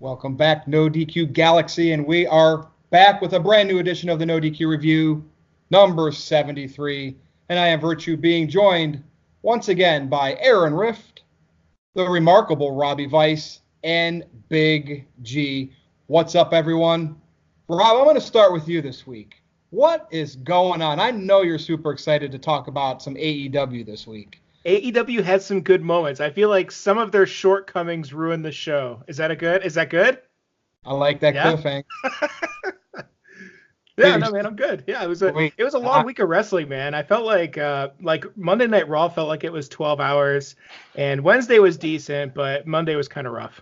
Welcome back, NoDQ Galaxy, and we are back with a brand new edition of the NoDQ Review, number 73. And I have virtue being joined once again by Aaron Rift, the remarkable Robbie Weiss, and Big G. What's up, everyone? Rob, I'm going to start with you this week. What is going on? I know you're super excited to talk about some AEW this week. AEW has some good moments. I feel like some of their shortcomings ruin the show. Is that good? I like that cliffhanger. Yeah, no, man, I'm good. Yeah, it was a long week of wrestling, man. I felt like Monday Night Raw felt like it was 12 hours, and Wednesday was decent, but Monday was kind of rough.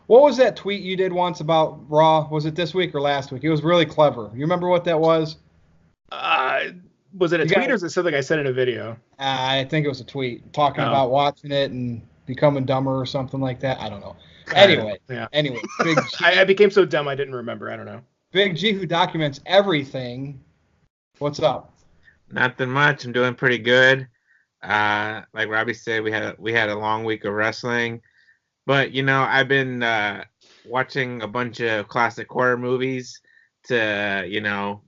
What was that tweet you did once about Raw? Was it this week or last week? It was really clever. You remember what that was? Was it a tweet or is it something I said in a video? I think it was a tweet talking about watching it and becoming dumber or something like that. I don't know. Anyway, Big G, I became so dumb I didn't remember. I don't know. Big G, who documents everything. What's up? Nothing much. I'm doing pretty good. Like Robbie said, we had a long week of wrestling, but I've been watching a bunch of classic horror movies to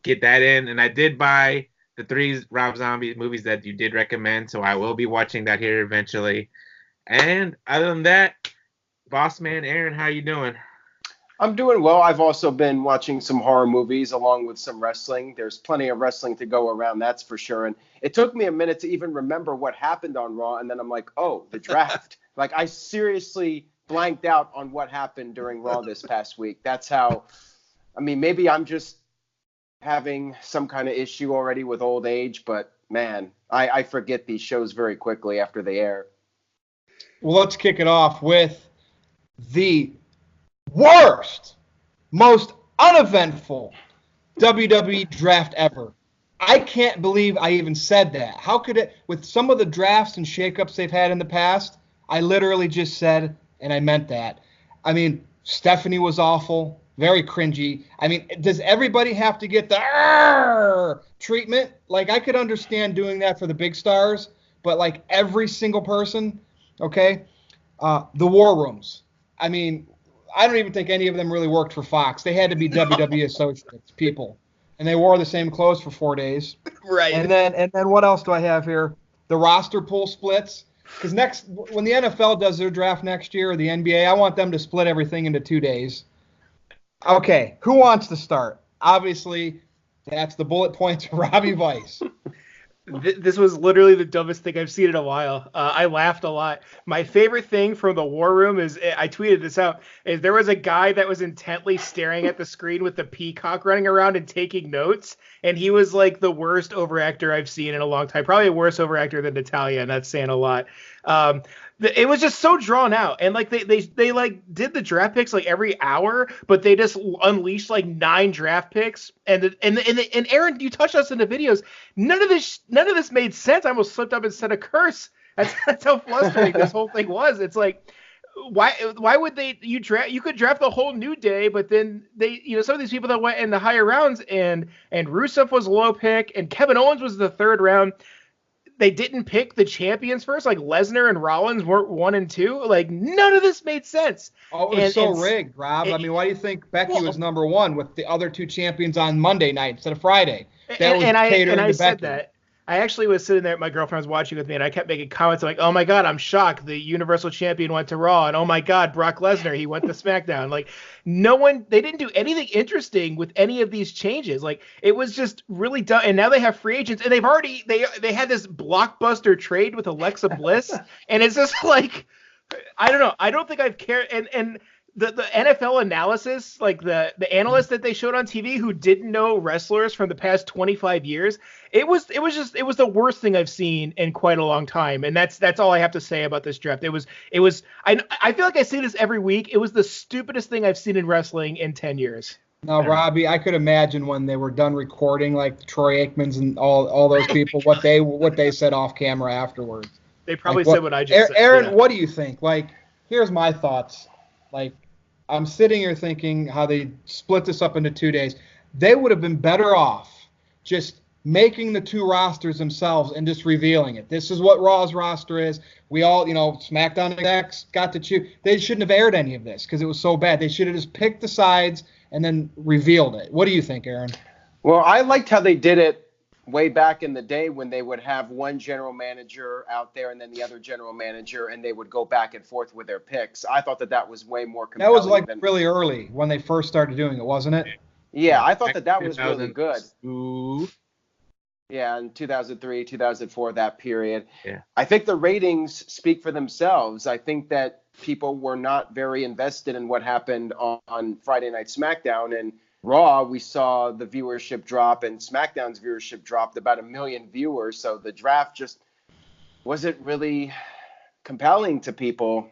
get that in, and I did buy the 3 Rob Zombie movies that you did recommend, so I will be watching that here eventually. And other than that, boss man Aaron, how you doing? I'm doing well. I've also been watching some horror movies along with some wrestling. There's plenty of wrestling to go around, that's for sure. And it took me a minute to even remember what happened on Raw, and then I'm like, oh, the draft. Like, I seriously blanked out on what happened during Raw this past week. That's how, maybe I'm just having some kind of issue already with old age, but man, I forget these shows very quickly after they air. Well, let's kick it off with the worst, most uneventful WWE draft ever. I can't believe I even said that. How could it, with some of the drafts and shakeups they've had in the past, I literally just said, and I meant that. Stephanie was awful. Very cringy. Does everybody have to get the treatment? Like, I could understand doing that for the big stars, but like every single person, okay? The War Rooms. I don't even think any of them really worked for Fox. They had to be WWE associates, people. And they wore the same clothes for 4 days. Right. And then what else do I have here? The roster pool splits. Because when the NFL does their draft next year, or the NBA, I want them to split everything into 2 days. Okay, who wants to start? Obviously, that's the bullet points for Robbie Weiss. This was literally the dumbest thing I've seen in a while. I laughed a lot. My favorite thing from the War Room is, I tweeted this out, is there was a guy that was intently staring at the screen with the peacock running around and taking notes, and he was like the worst overactor I've seen in a long time. Probably a worse overactor than Natalia, and that's saying a lot. It was just so drawn out, and like they like did the draft picks like every hour, but they just unleashed like 9 draft picks, and Aaron, you touched us in the videos. None of this made sense. I almost slipped up and said a curse. That's how frustrating this whole thing was. It's like, why would you could draft the whole New Day, but then some of these people that went in the higher rounds, and Rusev was a low pick, and Kevin Owens was the 3rd round. They didn't pick the champions first, like Lesnar and Rollins weren't 1 and 2. Like, none of this made sense. Oh, it was rigged, Rob. Why do you think Becky was number 1 with the other 2 champions on Monday night instead of Friday? I said that. I actually was sitting there, my girlfriend was watching with me, and I kept making comments like, oh my God, I'm shocked. The Universal Champion went to Raw, and oh my God, Brock Lesnar, he went to SmackDown. Like, they didn't do anything interesting with any of these changes. Like, it was just really dumb. And now they have free agents, and they had this blockbuster trade with Alexa Bliss, and it's just like, I don't know. I don't think I've cared. And the NFL analysis, like the analysts that they showed on TV who didn't know wrestlers from the past 25 years, it was the worst thing I've seen in quite a long time. And that's all I have to say about this draft. I feel like I say this every week. It was the stupidest thing I've seen in wrestling in 10 years. Now, Robbie, I could imagine when they were done recording, like Troy Aikman's and all those people, what they said off camera afterwards. They probably said what I just said. Aaron, what do you think? Like, here's my thoughts. Like, I'm sitting here thinking how they split this up into 2 days. They would have been better off just making the two rosters themselves and just revealing it. This is what Raw's roster is. We all, SmackDown execs got to choose. They shouldn't have aired any of this because it was so bad. They should have just picked the sides and then revealed it. What do you think, Aaron? Well, I liked how they did it way back in the day when they would have one general manager out there and then the other general manager, and they would go back and forth with their picks. I thought that was way more compelling. That was really early when they first started doing it, wasn't it? Yeah, I thought that was really good. Ooh. Yeah, in 2003, 2004, that period. Yeah. I think the ratings speak for themselves. I think that people were not very invested in what happened on Friday Night SmackDown. And Raw, we saw the viewership drop, and SmackDown's viewership dropped about 1 million viewers. So the draft just wasn't really compelling to people.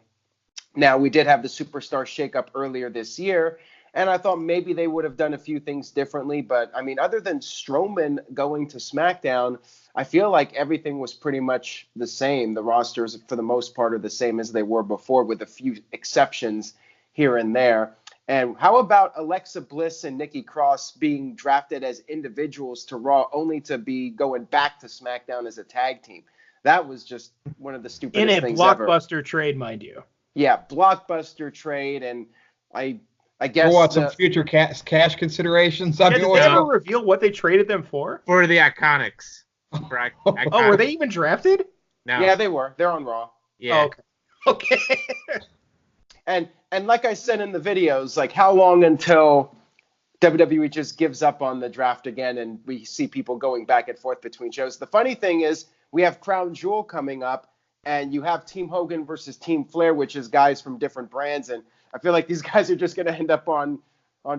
Now, we did have the Superstar shakeup earlier this year, and I thought maybe they would have done a few things differently. But, I mean, other than Strowman going to SmackDown, I feel like everything was pretty much the same. The rosters, for the most part, are the same as they were before, with a few exceptions here and there. And how about Alexa Bliss and Nikki Cross being drafted as individuals to Raw, only to be going back to SmackDown as a tag team? That was just one of the stupidest things ever. In a blockbuster trade, mind you. Yeah, blockbuster trade, and I guess for what, some future cash considerations? Did they ever reveal what they traded them for? For the Iconics. Oh, were they even drafted? No. Yeah, they were. They're on Raw. Yeah. Oh, okay. And like I said in the videos, like, how long until WWE just gives up on the draft again and we see people going back and forth between shows? The funny thing is we have Crown Jewel coming up, and you have Team Hogan versus Team Flair, which is guys from different brands. And I feel like these guys are just going to end up on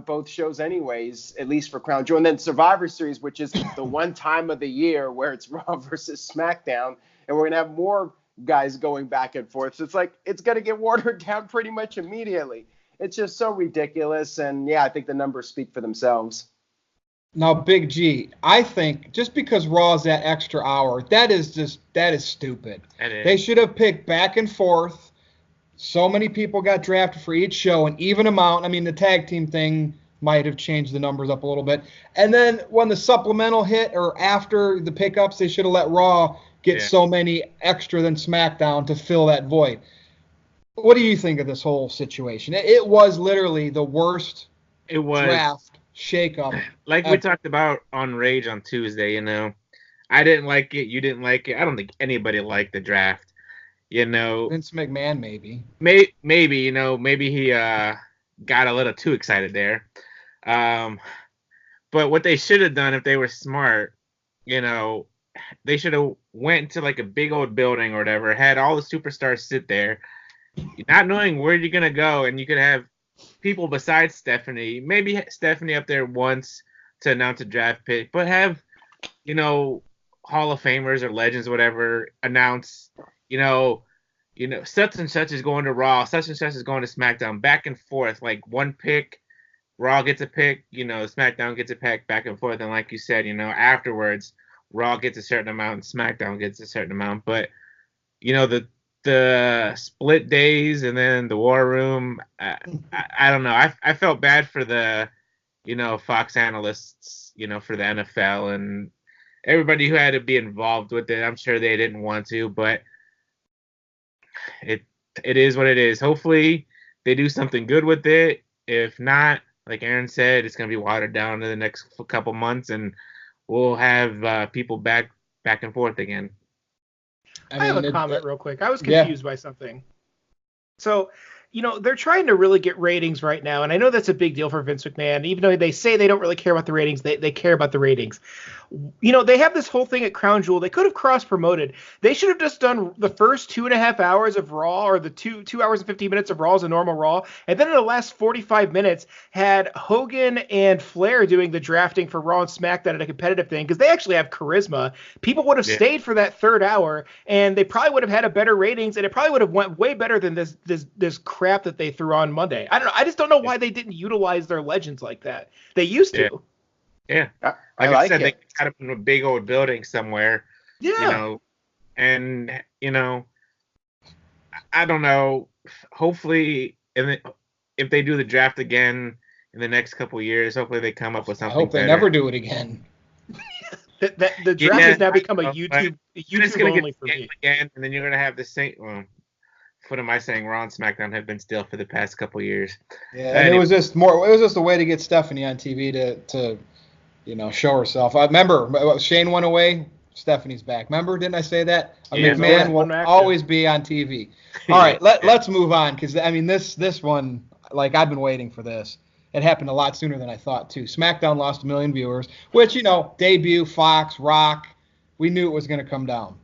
both shows anyways, at least for Crown Jewel. And then Survivor Series, which is the one time of the year where it's Raw versus SmackDown. And we're going to have more guys going back and forth. So it's like, it's going to get watered down pretty much immediately. It's just so ridiculous. And yeah, I think the numbers speak for themselves. Now, Big G, I think just because Raw's that extra hour, that is stupid. They should have picked back and forth. So many people got drafted for each show, an even amount. I mean, the tag team thing might have changed the numbers up a little bit. And then when the supplemental hit, or after the pickups, they should have let Raw get so many extra than SmackDown to fill that void. What do you think of this whole situation? It was literally the worst draft shakeup. Like we talked about on Rage on Tuesday, I didn't like it. You didn't like it. I don't think anybody liked the draft. Vince McMahon maybe. Maybe maybe he got a little too excited there. But what they should have done if they were smart, they should have went to like a big old building or whatever, had all the superstars sit there, not knowing where you're gonna go, and you could have people besides Stephanie, maybe Stephanie up there once to announce a draft pick, but have Hall of Famers or legends, whatever, announce, such and such is going to Raw, such and such is going to SmackDown, back and forth, like one pick, Raw gets a pick, SmackDown gets a pick, back and forth, and like you said, afterwards, Raw gets a certain amount and SmackDown gets a certain amount, but the split days and then the War Room, I don't know. I felt bad for the, Fox analysts, for the NFL and everybody who had to be involved with it. I'm sure they didn't want to, but it is what it is. Hopefully they do something good with it. If not, like Aaron said, it's going to be watered down in the next couple months and we'll have people back and forth again. I have a comment real quick. I was confused by something. So, they're trying to really get ratings right now, and I know that's a big deal for Vince McMahon. Even though they say they don't really care about the ratings, they care about the ratings. They have this whole thing at Crown Jewel. They could have cross-promoted. They should have just done the first 2.5 hours of Raw, or the 2 hours and 15 minutes of Raw as a normal Raw, and then in the last 45 minutes had Hogan and Flair doing the drafting for Raw and SmackDown at a competitive thing, because they actually have charisma. People would have stayed for that third hour, and they probably would have had a better ratings, and it probably would have went way better than this crap that they threw on Monday. I don't know. I just don't know why they didn't utilize their legends like that. They used to. Yeah. Like I said, they got up in a big old building somewhere. Yeah. And, I don't know. Hopefully, if they do the draft again in the next couple of years, hopefully they come up with something I hope they better. never do it again. The draft has now become a YouTube only for me. Again, and then you're gonna have the same. Well, what am I saying? Raw and SmackDown have been still for the past couple years. Yeah, and anyway. It was just a way to get Stephanie on TV to show herself. I remember Shane went away. Stephanie's back. Remember, didn't I say that? McMahon will always be on TV. All right, let's move on, because this one, like, I've been waiting for this. It happened a lot sooner than I thought too. SmackDown lost 1 million viewers, which debut, Fox, Rock, we knew it was going to come down.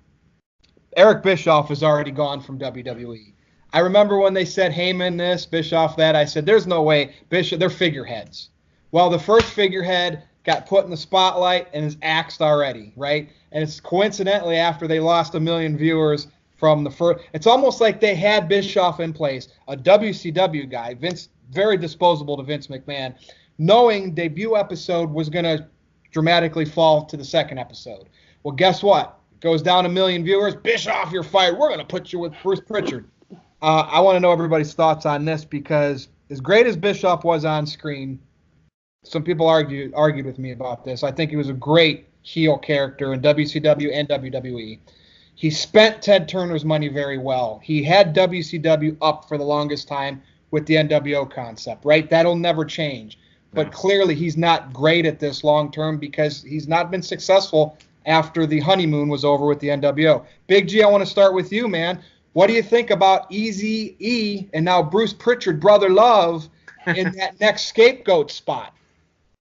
Eric Bischoff is already gone from WWE. I remember when they said Heyman this, Bischoff that. I said, there's no way. They're figureheads. Well, the first figurehead got put in the spotlight and is axed already, right? And it's coincidentally after they lost 1 million viewers from the first. It's almost like they had Bischoff in place, a WCW guy, Vince, very disposable to Vince McMahon, knowing debut episode was going to dramatically fall to the second episode. Well, guess what? It goes down 1 million viewers. Bischoff, you're fired. We're going to put you with Bruce Pritchard. I want to know everybody's thoughts on this, because as great as Bischoff was on screen, some people argued with me about this. I think he was a great heel character in WCW and WWE. He spent Ted Turner's money very well. He had WCW up for the longest time with the NWO concept, right? That'll never change. But clearly he's not great at this long term, because he's not been successful after the honeymoon was over with the NWO. Big G, I want to start with you, man. What do you think about Eazy-E and now Bruce Pritchard, Brother Love, in that next scapegoat spot?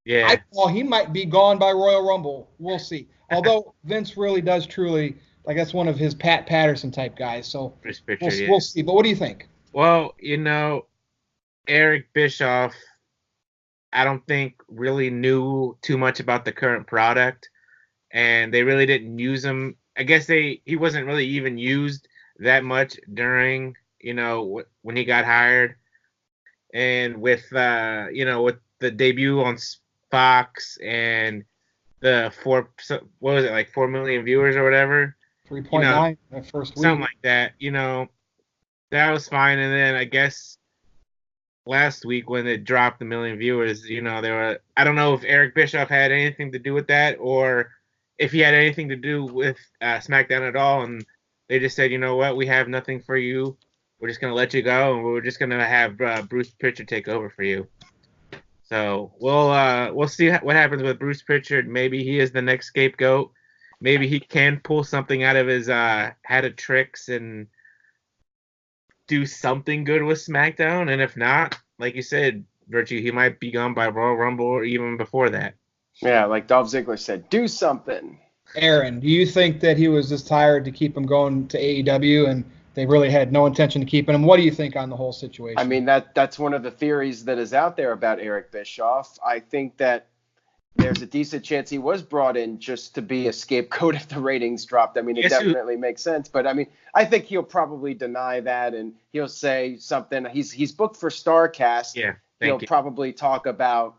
Yeah. I thought he might be gone by Royal Rumble. We'll see. Although Vince really does truly, like, that's one of his Pat Patterson type guys. So Bruce Pritchard, we'll see. But what do you think? Well, Eric Bischoff, I don't think really knew too much about the current product, and they really didn't use him. I guess he wasn't really even used that much during, when he got hired, and with with the debut on Fox and the 4 million viewers or whatever, 3.9 that first week, something like that. That was fine, and then I guess last week when it dropped 1 million viewers, I don't know if Eric Bischoff had anything to do with that, or if he had anything to do with SmackDown at all, and they just said, you know what, we have nothing for you. We're just going to let you go, and we're just going to have Bruce Pritchard take over for you. So we'll see what happens with Bruce Pritchard. Maybe he is the next scapegoat. Maybe he can pull something out of his hat of tricks and do something good with SmackDown. And if not, like you said, Virtue, he might be gone by Royal Rumble or even before that. Yeah, like Dolph Ziggler said, do something. Aaron, do you think that he was just tired to keep him going to AEW and they really had no intention of keeping him? What do you think on the whole situation? I mean, that's one of the theories that is out there about Eric Bischoff. I think that there's a decent chance he was brought in just to be a scapegoat if the ratings dropped. I mean, it definitely makes sense. But, I mean, I think he'll probably deny that, and he'll say something. He's booked for StarCast. Yeah, he'll probably talk about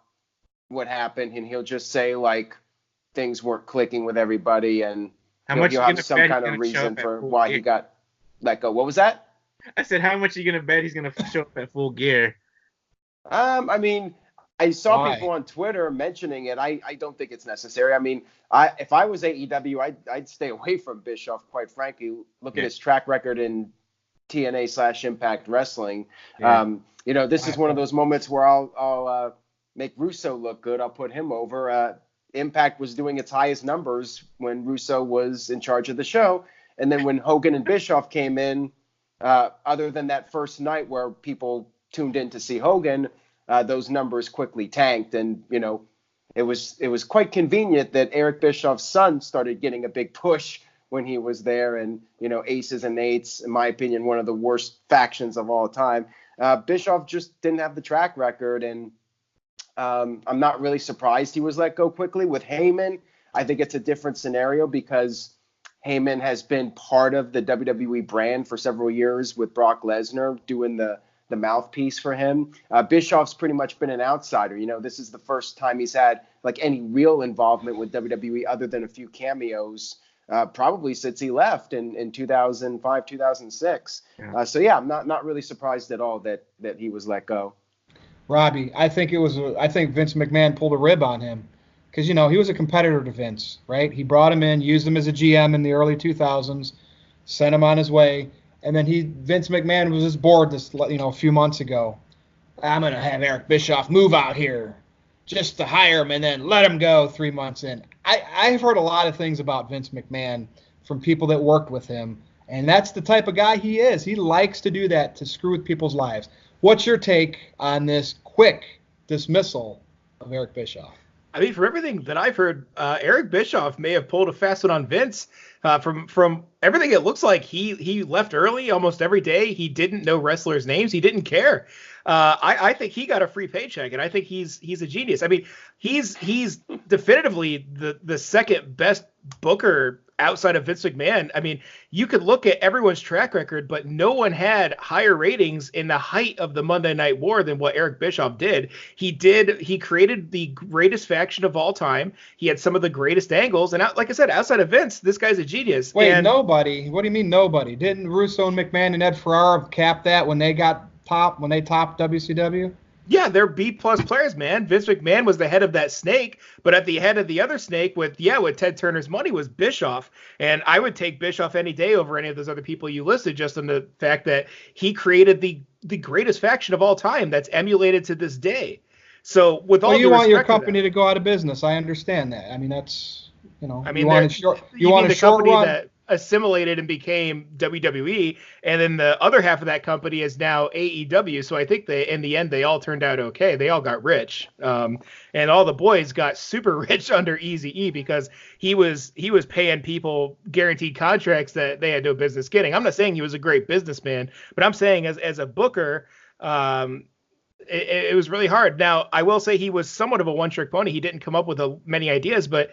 what happened, and he'll just say, like, things weren't clicking with everybody, and he'll have some kind of reason for why he got let go. What was that? I said, how much are you going to bet he's going to show up at Full Gear? I mean, I saw people on Twitter mentioning it. I don't think it's necessary. I mean, if I was AEW, I'd stay away from Bischoff, quite frankly. Look at his track record in TNA/Impact Wrestling. Yeah. This is one of those moments where I'll make Russo look good. I'll put him over. Impact was doing its highest numbers when Russo was in charge of the show. And then when Hogan and Bischoff came in, other than that first night where people tuned in to see Hogan, those numbers quickly tanked. And, it was quite convenient that Eric Bischoff's son started getting a big push when he was there. And, Aces and Eights, in my opinion, one of the worst factions of all time. Bischoff just didn't have the track record, and I'm not really surprised he was let go quickly. With Heyman, I think it's a different scenario because Heyman has been part of the WWE brand for several years with Brock Lesnar doing the mouthpiece for him. Bischoff's pretty much been an outsider. This is the first time he's had like any real involvement with WWE other than a few cameos, probably since he left in 2005, 2006. Yeah. I'm not really surprised at all that he was let go. Robbie, I think Vince McMahon pulled a rib on him. because, you know, he was a competitor to Vince, right? He brought him in, used him as a GM in the early 2000s, sent him on his way, and then Vince McMahon was just bored a few months ago. I'm going to have Eric Bischoff move out here just to hire him and then let him go 3 months in. I've heard a lot of things about Vince McMahon from people that worked with him, and that's the type of guy he is. He likes to do that, to screw with people's lives. What's your take on this quick dismissal of Eric Bischoff? I mean, from everything that I've heard, Eric Bischoff may have pulled a fast one on Vince. From everything, it looks like he left early almost every day. He didn't know wrestlers' names. He didn't care. I think he got a free paycheck, and I think he's a genius. I mean, he's definitively the second best booker outside of Vince McMahon. I mean, you could look at everyone's track record, but no one had higher ratings in the height of the Monday Night War than what Eric Bischoff did. He created the greatest faction of all time. He had some of the greatest angles, and like I said, outside of Vince, this guy's a genius. Wait, nobody? What do you mean nobody? Didn't Russo and McMahon and Ed Ferrara cap that when they topped WCW? Yeah, they're B+ players, man. Vince McMahon was the head of that snake, but at the head of the other snake with Ted Turner's money was Bischoff. And I would take Bischoff any day over any of those other people you listed, just on the fact that he created the greatest faction of all time that's emulated to this day. So with all you want your company to go out of business. I understand that. I mean, that's, you know, I mean, you want a short run that assimilated and became WWE, and then the other half of that company is now AEW. So I think in the end they all turned out okay. They all got rich, and all the boys got super rich under Eazy-E because he was paying people guaranteed contracts that they had no business getting. I'm not saying he was a great businessman, but I'm saying as a booker, it was really hard. Now I will say he was somewhat of a one-trick pony. He didn't come up with many ideas, but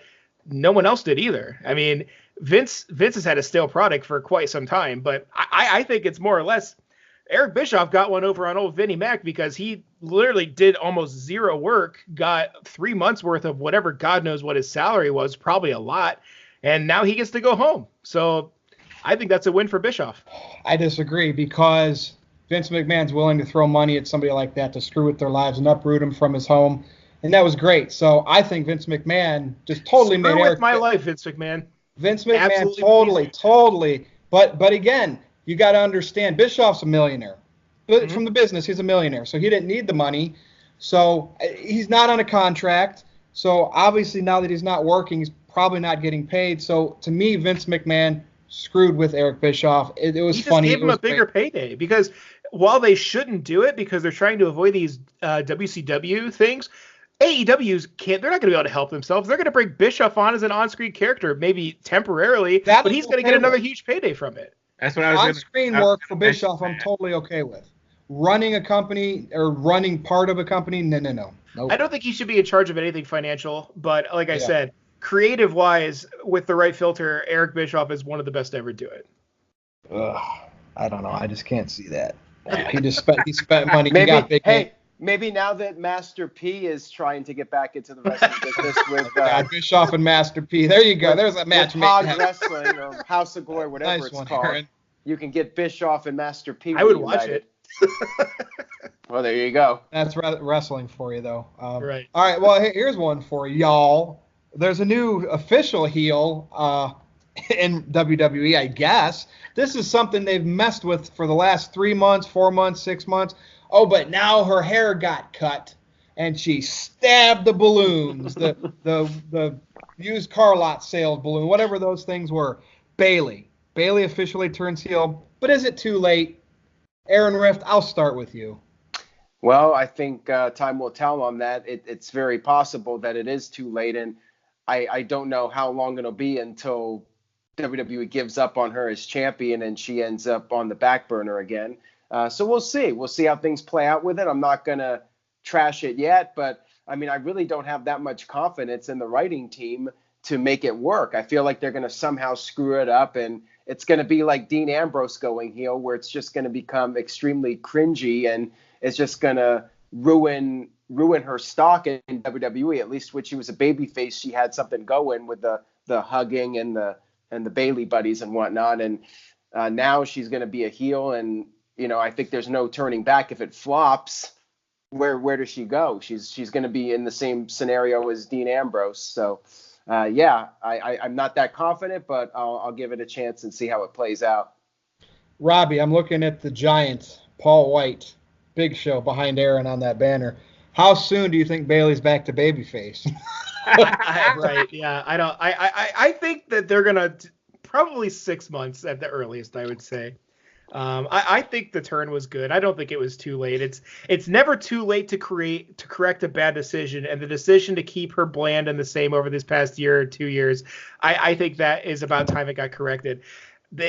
no one else did either. I mean, Vince has had a stale product for quite some time, but I think it's more or less Eric Bischoff got one over on old Vinnie Mac because he literally did almost zero work, got 3 months worth of whatever, God knows what his salary was, probably a lot, and now he gets to go home. So I think that's a win for Bischoff. I disagree because Vince McMahon's willing to throw money at somebody like that to screw with their lives and uproot him from his home, and that was great. So I think Vince McMahon just totally made Eric. With my life, Vince McMahon. Vince McMahon, totally. But again, you got to understand, Bischoff's a millionaire. Mm-hmm. From the business, he's a millionaire, so he didn't need the money. So he's not on a contract. So obviously now that he's not working, he's probably not getting paid. So to me, Vince McMahon screwed with Eric Bischoff. It was funny. He just gave him a bigger payday because while they shouldn't do it because they're trying to avoid these WCW things, AEW's they're not going to be able to help themselves. They're going to bring Bischoff on as an on-screen character, maybe temporarily, but he's going to get another huge payday from it. That's what I was on-screen work for Bischoff, I'm totally okay with. Running a company or running part of a company, no. Nope. I don't think he should be in charge of anything financial, but like I said, creative-wise, with the right filter, Eric Bischoff is one of the best to ever do it. I don't know. I just can't see that. He spent money. He got big. Maybe now that Master P is trying to get back into the wrestling business with Bischoff and Master P. There you go. There's a match. Hog Wrestling or House of Glory, whatever it's called. Aaron. You can get Bischoff and Master P. I would watch it. Well, there you go. That's wrestling for you, though. Right. All right. Well, here's one for y'all. There's a new official heel in WWE, I guess. This is something they've messed with for the last 3 months, 4 months, 6 months. Oh, but now her hair got cut, and she stabbed the balloons, the used car lot sales balloon, whatever those things were. Bayley officially turns heel, but is it too late? Aaron Rift, I'll start with you. Well, I think time will tell on that. It's very possible that it is too late, and I don't know how long it'll be until WWE gives up on her as champion and she ends up on the back burner again. So we'll see. We'll see how things play out with it. I'm not going to trash it yet, but I mean, I really don't have that much confidence in the writing team to make it work. I feel like they're going to somehow screw it up, and it's going to be like Dean Ambrose going heel, where it's just going to become extremely cringy, and it's just going to ruin her stock in WWE. At least when she was a babyface, she had something going with the hugging and the Bayley buddies and whatnot. And now she's going to be a heel, and I think there's no turning back. If it flops, where does she go? She's going to be in the same scenario as Dean Ambrose. So, I'm not that confident, but I'll give it a chance and see how it plays out. Robbie, I'm looking at the Giant, Paul White, Big Show behind Aaron on that banner. How soon do you think Bayley's back to babyface? Right. Yeah. I think that they're gonna probably 6 months at the earliest. I would say. I think the turn was good. I don't think it was too late. It's never too late to correct a bad decision, and the decision to keep her bland and the same over this past year or 2 years, I think that is about time it got corrected.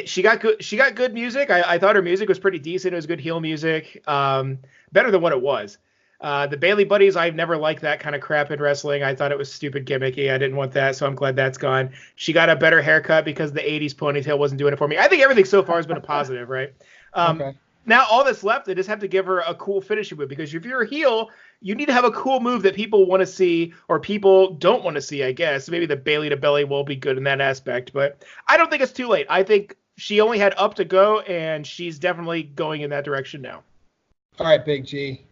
She got good music. I thought her music was pretty decent. It was good heel music, better than what it was. The Bayley buddies, I've never liked that kind of crap in wrestling. I thought it was stupid gimmicky. I didn't want that, so I'm glad that's gone. She got a better haircut because the 80s ponytail wasn't doing it for me. I think everything so far has been a positive, right? Okay. Now all that's left, they just have to give her a cool finishing move, because if you're a heel, you need to have a cool move that people want to see or people don't want to see, I guess. Maybe the Bayley to belly will be good in that aspect, but I don't think it's too late. I think she only had up to go, and she's definitely going in that direction now. All right, Big G.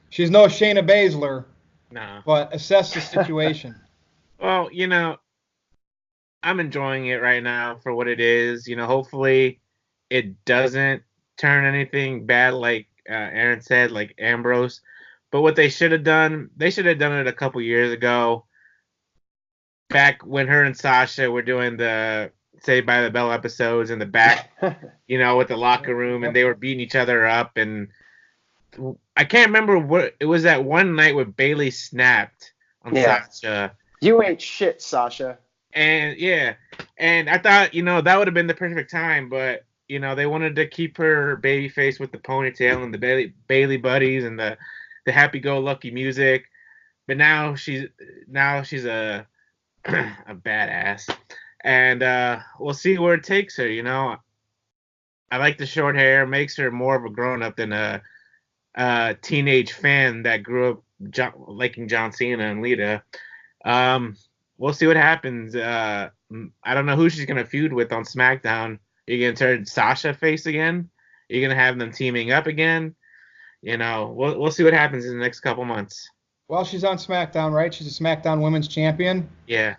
She's no Shayna Baszler, No. but assess the situation. Well, I'm enjoying it right now for what it is. Hopefully it doesn't turn anything bad like Aaron said, like Ambrose. But what they should have done it a couple years ago, back when her and Sasha were doing the Saved by the Bell episodes in the back, with the locker room, and they were beating each other up. And I can't remember what it was, that one night where Bayley snapped on Sasha. You ain't shit, Sasha. And I thought, that would have been the perfect time, but they wanted to keep her babyface with the ponytail and the Bayley buddies and the happy-go-lucky music. But now she's a a badass, and we'll see where it takes her. I like the short hair; makes her more of a grown-up than a teenage fan that grew up liking John Cena and Lita. We'll see what happens. I don't know who she's gonna feud with on SmackDown. Are you gonna turn Sasha face again? Are you gonna have them teaming up again? We'll see what happens in the next couple months. Well, she's on SmackDown, right? She's a SmackDown Women's Champion. Yeah.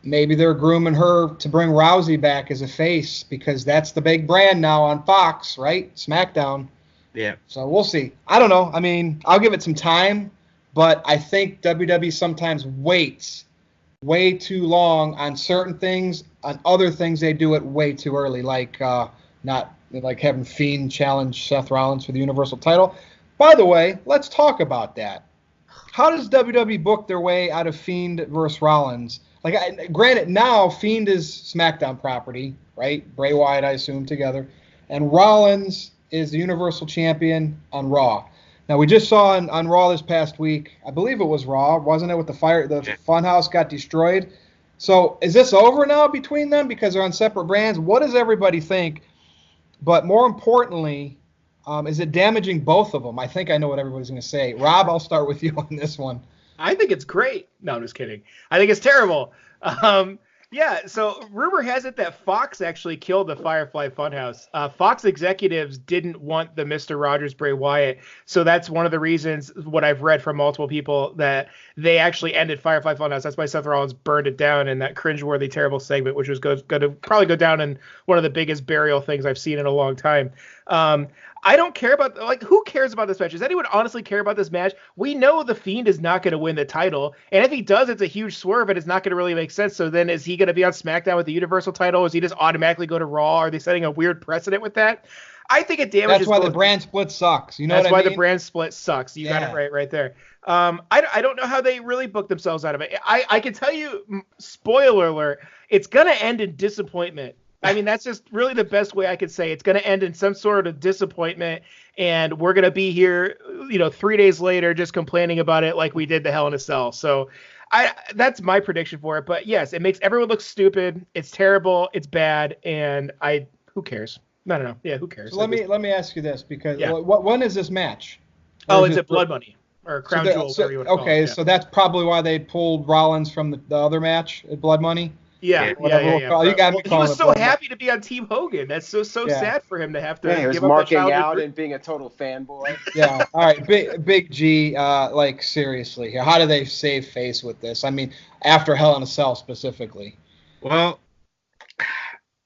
Maybe they're grooming her to bring Rousey back as a face, because that's the big brand now on Fox, right? SmackDown. Yeah. So we'll see. I don't know. I mean, I'll give it some time, but I think WWE sometimes waits way too long on certain things. On other things, they do it way too early, like not like having Fiend challenge Seth Rollins for the Universal title. By the way, let's talk about that. How does WWE book their way out of Fiend versus Rollins? Granted, now Fiend is SmackDown property, right? Bray Wyatt, I assume, together. And Rollins is the Universal Champion on Raw. Now, we just saw on Raw this past week, I believe it was Raw, wasn't it, with the Funhouse got destroyed? So is this over now between them because they're on separate brands? What does everybody think? But more importantly, is it damaging both of them? I think I know what everybody's going to say. Rob, I'll start with you on this one. I think it's great. No, I'm just kidding. I think it's terrible. So rumor has it that Fox actually killed the Firefly Funhouse. Fox executives didn't want the Mr. Rogers Bray Wyatt, so that's one of the reasons, what I've read from multiple people, that they actually ended Firefly Funhouse. That's why Seth Rollins burned it down in that cringeworthy, terrible segment, which was going to probably go down in one of the biggest burial things I've seen in a long time. I don't care about, who cares about this match? Does anyone honestly care about this match? We know the Fiend is not going to win the title, and if he does, it's a huge swerve, and it's not going to really make sense. So then is he going to be on SmackDown with the Universal title? Is he just automatically go to Raw? Are they setting a weird precedent with that? I think it damages. That's why the brand split sucks. That's why the brand split sucks. You got it right there. I don't know how they really book themselves out of it. I can tell you, spoiler alert, it's going to end in disappointment. I mean, that's just really the best way I could say. It's going to end in some sort of disappointment, and we're going to be here, 3 days later just complaining about it like we did the Hell in a Cell. So that's my prediction for it. But yes, it makes everyone look stupid. It's terrible. It's bad. And who cares? I don't know. Yeah, who cares? So let me ask you this, because when is this match? Or is it Blood Money or Crown Jewel? Okay, so that's probably why they pulled Rollins from the other match at Blood Money. Whatever we'll call it. You got me He calling was it so Blood happy to be on Team Hogan. That's so sad for him to have to he was give up marking that out childhood and being a total fanboy. Yeah. All right. Big G. Like seriously here, how do they save face with this? I mean, after Hell in a Cell specifically. Well,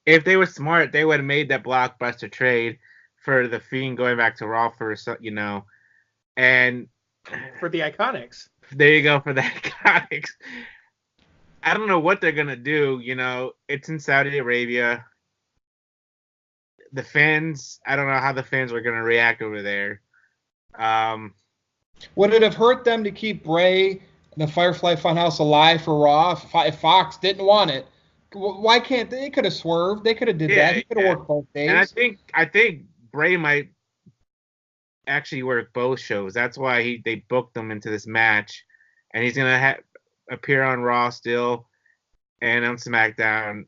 if they were smart, they would have made that blockbuster trade for the Fiend going back to Raw for, and for the Iconics. There you go for the Iconics. I don't know what they're gonna do. It's in Saudi Arabia. The fans, I don't know how the fans were gonna react over there. Would it have hurt them to keep Bray and the Firefly Funhouse alive for Raw if Fox didn't want it? Why can't they? They could have swerved. They could have did that. He could have worked both days. And I think Bray might actually work both shows. That's why they booked him into this match, and he's gonna appear on Raw still and on SmackDown.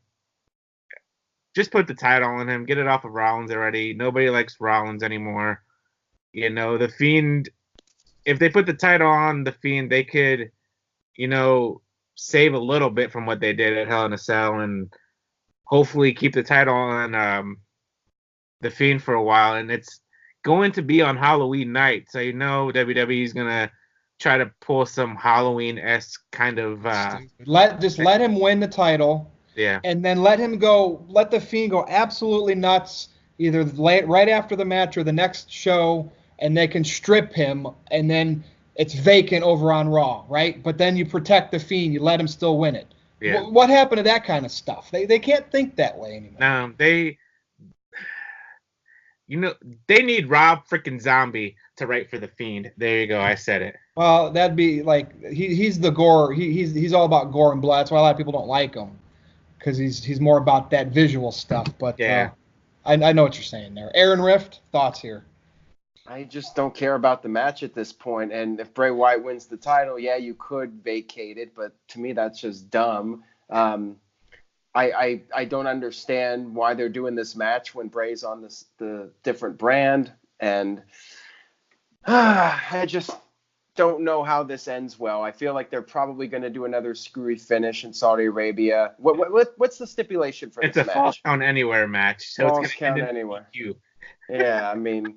Just put the title on him. Get it off of Rollins already. Nobody likes Rollins anymore. The Fiend. If they put the title on the Fiend, they could, save a little bit from what they did at Hell in a Cell, and hopefully keep the title on the Fiend for a while. And it's going to be on Halloween night, so WWE is gonna try to pull some Halloween-esque kind of. Let him win the title. Yeah. And then let the Fiend go absolutely nuts, either right after the match or the next show, and they can strip him, and then it's vacant over on Raw, right? But then you protect the Fiend, you let him still win it. Yeah. What happened to that kind of stuff? They can't think that way anymore. No, they need Rob freaking Zombie to write for the Fiend. There you go, I said it. Well, that'd be like he's the gore. He's all about gore and blood. That's why a lot of people don't like him, because he's more about that visual stuff. But yeah, I know what you're saying there. Aaron Rift, thoughts here? I just don't care about the match at this point. And if Bray Wyatt wins the title, yeah, you could vacate it, but to me that's just dumb. I don't understand why they're doing this match when Bray's on the different brand, and I just don't know how this ends well. I feel like they're probably going to do another screwy finish in Saudi Arabia. What's the stipulation for this match? It's a Falls Count Anywhere match. So Falls it's going to Count Anywhere. You. Yeah, I mean,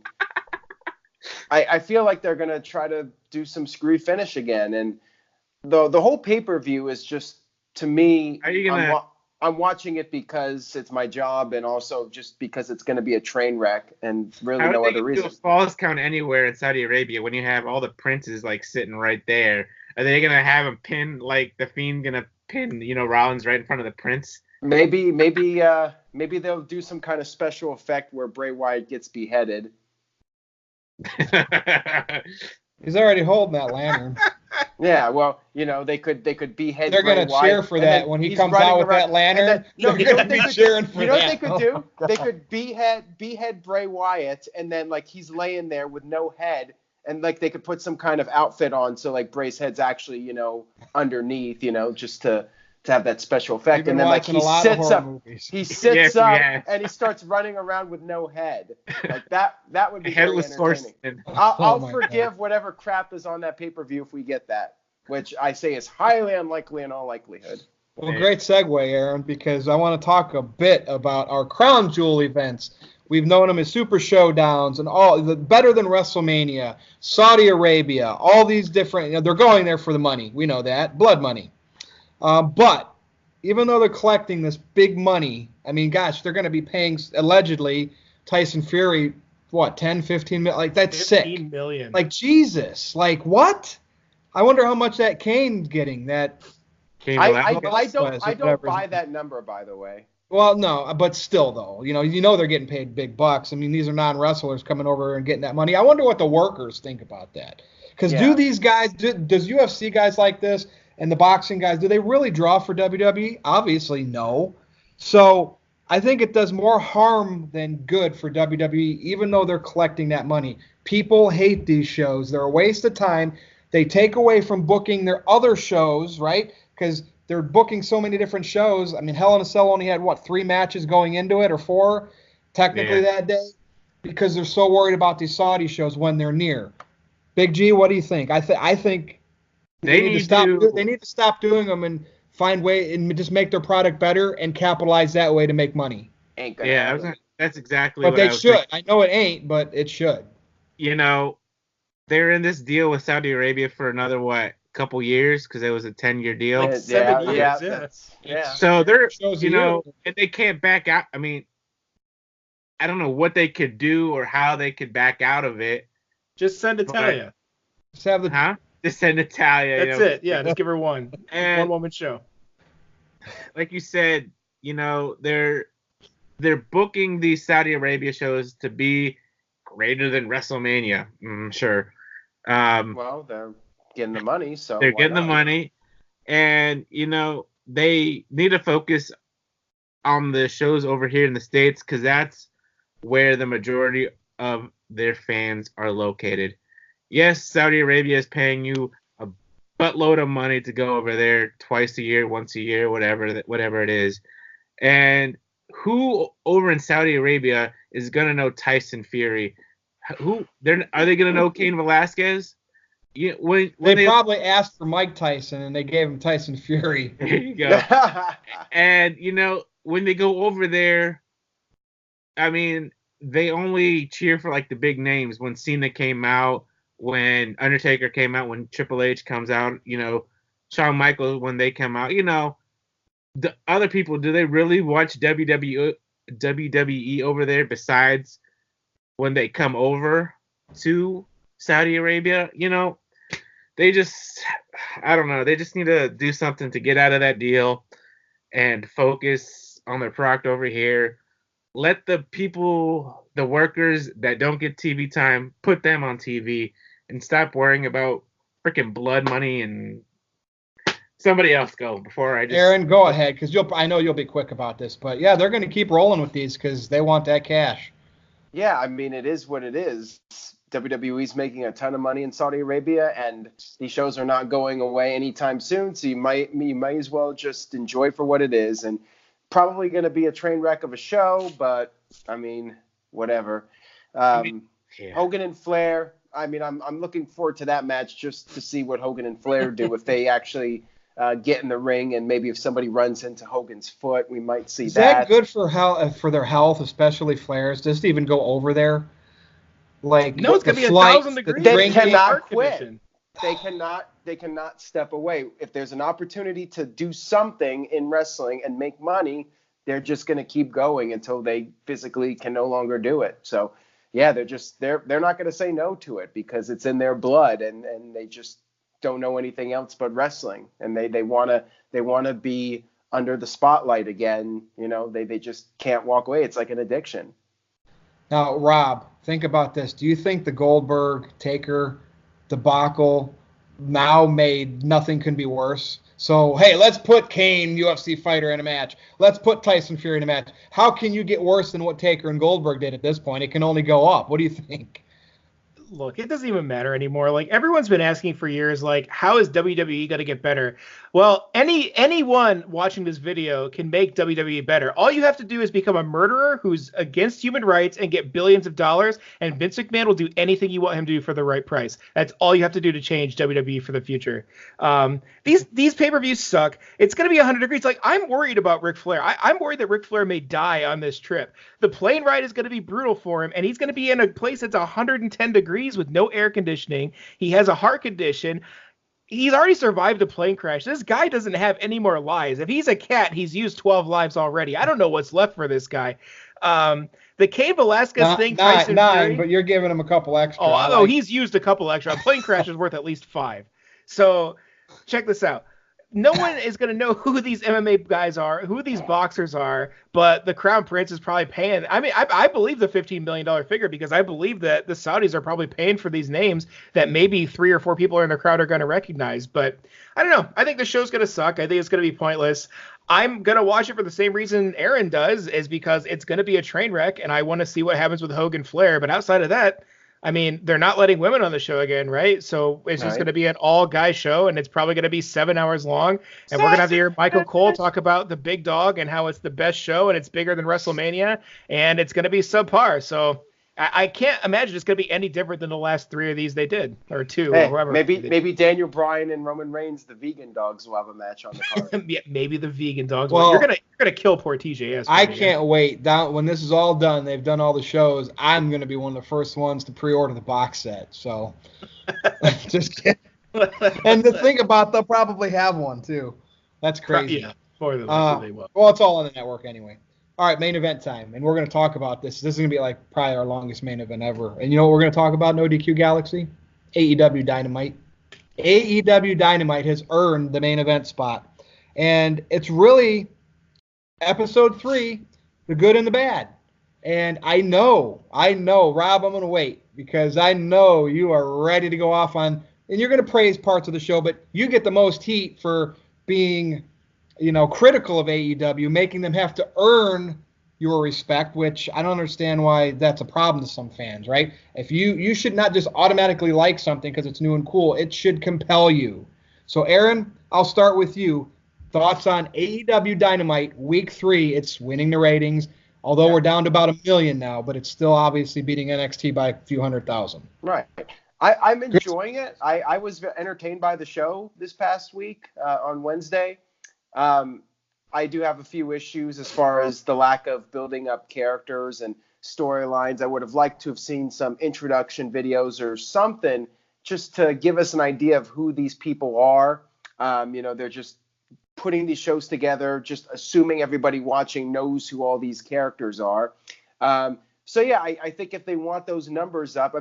I feel like they're going to try to do some screwy finish again. And the whole pay-per-view is just, to me, I'm watching it because it's my job, and also just because it's going to be a train wreck, and really no other reason. How do Falls Count Anywhere in Saudi Arabia when you have all the princes like sitting right there? Are they gonna have him pin, like the Fiend gonna pin, Rollins right in front of the prince? Maybe they'll do some kind of special effect where Bray Wyatt gets beheaded. He's already holding that lantern. Yeah, well, they could behead. They're going to cheer for that when he comes out with that lantern. They're going to be cheering for that. You know what they could do? They could behead Bray Wyatt, and then like he's laying there with no head, and like they could put some kind of outfit on, so like Bray's head's actually underneath, just to have that special effect. And then like he sits up, and he starts running around with no head. Like that would be very entertaining. I'll forgive whatever crap is on that pay-per-view if we get that, which I say is highly unlikely in all likelihood. Well, great segue, Aaron, because I want to talk a bit about our Crown Jewel events. We've known them as Super Showdowns and all the better than WrestleMania, Saudi Arabia, all these different. They're going there for the money. We know that, blood money. But even though they're collecting this big money, I mean, gosh, they're going to be paying, allegedly, Tyson Fury, what, 10, 15 million? Like, that's 15 sick. million. Like, Jesus. Like, what? I wonder how much that Kane's getting. I don't buy that number, by the way. Well, no, but still, though. They're getting paid big bucks. I mean, these are non-wrestlers coming over and getting that money. I wonder what the workers think about that. Because do these guys, does UFC guys like this, and the boxing guys, do they really draw for WWE? Obviously, no. So I think it does more harm than good for WWE, even though they're collecting that money. People hate these shows. They're a waste of time. They take away from booking their other shows, right? Because they're booking so many different shows. I mean, Hell in a Cell only had, 3 matches going into it, or 4 technically that day, because they're so worried about these Saudi shows when they're near. Big G, what do you think? I think they need to stop doing them and find way and just make their product better and capitalize that way to make money. Ain't gonna happen. That's exactly But what they I was should. thinking. I know it ain't, but it should. You know, they're in this deal with Saudi Arabia for another couple years because it was a 10-year deal. Yeah, 7 years, yeah. that's- yeah. So they're, Shows you you. know, and they can't back out. I mean, I don't know what they could do or how they could back out of it. Just send Natalia. Just have the Huh? Just send Natalia. That's it. Yeah, just give her one. And One woman show. like you said, you know, they're booking these Saudi Arabia shows to be greater than WrestleMania. Sure. Well, they're getting the money, so They're why getting the not? money, and you know they need to focus on the shows over here in the States because that's where the majority of their fans are located. Yes, Saudi Arabia is paying you a buttload of money to go over there twice a year, once a year, whatever it is. And who over in Saudi Arabia is gonna know Tyson Fury? Are they gonna know Cain Velasquez? When they probably asked for Mike Tyson and they gave him Tyson Fury. There you go. And you know, when they go over there, I mean, they only cheer for like the big names. When Cena came out, when Undertaker came out, when Triple H comes out, you know, Shawn Michaels when they come out, you know, the other people, do they really watch WWE over there besides when they come over to Saudi Arabia? You know, they just, I don't know, they just need to do something to get out of that deal and focus on their product over here. Let the people, the workers that don't get TV time, put them on TV and stop worrying about freaking blood money and somebody else go before I just. Aaron, go ahead, because I know you'll be quick about this, but yeah, they're going to keep rolling with these because they want that cash. Yeah, I mean, it is what it is. WWE's making a ton of money in Saudi Arabia, and these shows are not going away anytime soon. So you might as well just enjoy for what it is. And probably going to be a train wreck of a show, but I mean, whatever. Hogan and Flair. I mean, I'm looking forward to that match just to see what Hogan and Flair do if they actually get in the ring, and maybe if somebody runs into Hogan's foot, we might see Is that good for their health, especially Flair's? Just to even go over there, like no, it's gonna be flights, 1,000 degrees. They cannot quit. Condition. They cannot step away. If there's an opportunity to do something in wrestling and make money, they're just going to keep going until they physically can no longer do it. So, yeah, they're not going to say no to it because it's in their blood, and they just don't know anything else but wrestling, and they want to be under the spotlight again. You know, they just can't walk away. It's like an addiction. Now, Rob, think about this. Do you think the Goldberg Taker debacle now made nothing can be worse? So, hey, let's put Kane, UFC fighter, in a match. Let's put Tyson Fury in a match. How can you get worse than what Taker and Goldberg did at this point? It can only go up. What do you think? Look, it doesn't even matter anymore. Like, everyone's been asking for years, like, how is WWE going to get better? Well, anyone watching this video can make WWE better. All you have to do is become a murderer who's against human rights and get billions of dollars, and Vince McMahon will do anything you want him to do for the right price. That's all you have to do to change WWE for the future. These pay-per-views suck. It's going to be 100 degrees. Like, I'm worried about Ric Flair. I'm worried that Ric Flair may die on this trip. The plane ride is going to be brutal for him, and he's going to be in a place that's 110 degrees with no air conditioning. He has a heart condition. He's already survived a plane crash. This guy doesn't have any more lives. If he's a cat, he's used 12 lives already. I don't know what's left for this guy. The Cain Velasquez thing, Tyson nine, Fury, but you're giving him a couple extra. Oh, he's used a couple extra. A plane crash is worth at least 5. So check this out. No one is going to know who these MMA guys are, who these boxers are, but the Crown Prince is probably paying. I mean, I believe the $15 million figure because I believe that the Saudis are probably paying for these names that maybe 3 or 4 people in the crowd are going to recognize. But I don't know. I think the show's going to suck. I think it's going to be pointless. I'm going to watch it for the same reason Aaron does, is because it's going to be a train wreck, and I want to see what happens with Hogan Flair. But outside of that, I mean, they're not letting women on the show again, right? So it's just going to be an all-guy show, and it's probably going to be 7 hours long. And we're going to have to hear Michael Cole talk about the big dog and how it's the best show, and it's bigger than WrestleMania, and it's going to be subpar. So I can't imagine it's going to be any different than the last 3 of these they did, or 2, Hey, or whoever. maybe Daniel Bryan and Roman Reigns, the vegan dogs, will have a match on the card. Yeah, maybe the vegan dogs. Well, you're gonna kill poor TJS. I can't wait. When this is all done, they've done all the shows. I'm gonna be one of the first ones to pre-order the box set. So, just kidding. And the thing about, they'll probably have one too. That's crazy. Yeah, more than likely they will. Well, it's all on the network anyway. All right, main event time, and we're going to talk about this. This is going to be like probably our longest main event ever. And you know what we're going to talk about, NoDQ Galaxy? AEW Dynamite. AEW Dynamite has earned the main event spot. And it's really episode 3, the good and the bad. And I know, Rob, I'm going to wait, because I know you are ready to go off on, and you're going to praise parts of the show, but you get the most heat for being critical of AEW, making them have to earn your respect, which I don't understand why that's a problem to some fans, right? If you should not just automatically like something because it's new and cool. It should compel you. So, Aaron, I'll start with you. Thoughts on AEW Dynamite Week 3? It's winning the ratings, although we're down to about 1 million now, but it's still obviously beating NXT by a few 100,000. Right. I'm enjoying it. I was entertained by the show this past week on Wednesday. I do have a few issues as far as the lack of building up characters and storylines. I would have liked to have seen some introduction videos or something just to give us an idea of who these people are. They're just putting these shows together, just assuming everybody watching knows who all these characters are. I think if they want those numbers up,